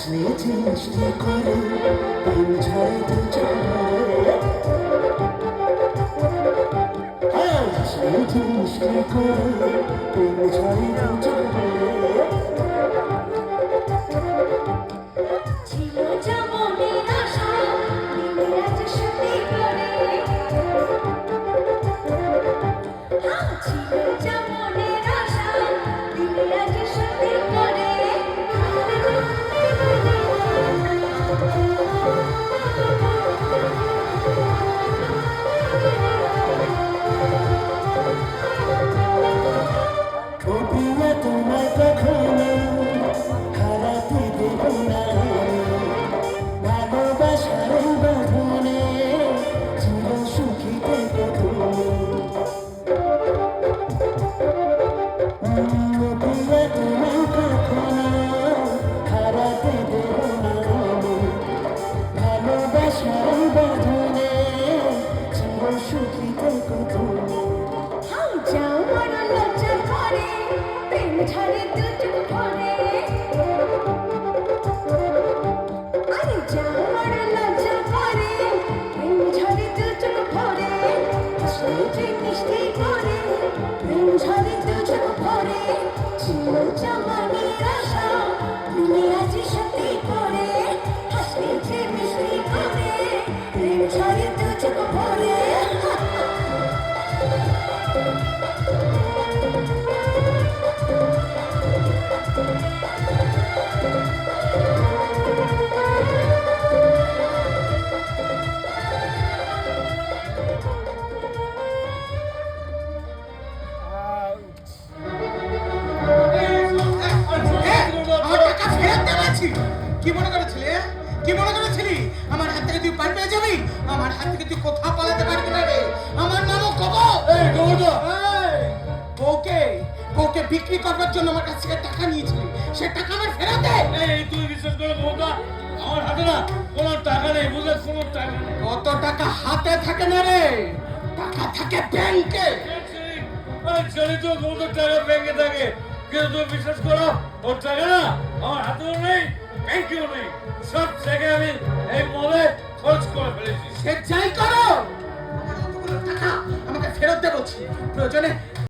মিষ্টি মিষ্টি করে প্রেম ঝরে দু চোখে মিষ্টি মিষ্টি করে প্রেম ঝরে দু চোখে ছিল যেমনের আশা দিনে আজ সত্যি করে ছিল যেমনের আশা দিনে আজ সত্যি করে কবিয়া তোমায় কখনো হারাতে দেব না ভালোবাসার বাঁধনে চির সুখী থেকে তুমি কবিয়া তোমায় কখনো হারাতে দেব না ভালোবাসার বাঁধনে চির সুখী থেকে তুমি যাও বড় লজ্জা করে প্রেম ঝরে দু চোখ ভরে আরে যাও বড় লজ্জা করে প্রেম ঝরে দু চোখ ভরে মিষ্টি মিষ্টি করে প্রেম ঝরে দু চোখ ভরে ছিল যেমনের আশা দিনে আজ সত্যি করে হাসতে মিষ্টি করে প্রেম ঝরে দু চোখ ভরে কি মনে করেছিলি কি মনে করেছিলি আমার হাত থেকে তুই পার পেয়ে যাবি আমার হাত থেকে তুই কোথাও পালাতে পারবি না রে আমার নামও কবো বউকে বউকে বিক্রি করবার জন্য আমার কাছ থেকে টাকা নিয়েছিলি সে টাকা আমার ফেরত দে তুই বিশ্বাস করে বউটা আমার হাতে না কোনো টাকা নেই বুঝলে কোনো টাকা নেই কত টাকা হাতে থাকে না রে টাকা থাকে ব্যাংকে ছেলে তো বউটার টাকা ব্যাংকে থাকে কিন্তু তুমি বিশ্বাস করো ওর টাকা না আমার হাতেও নেই ব্যাংকেও নেই সব থেকে আমি এই মলে খরচ করে ফেলেছি সে যাই করো আমার অতগুলো টাকা আমাকে ফেরত দে বলছি প্রয়োজনে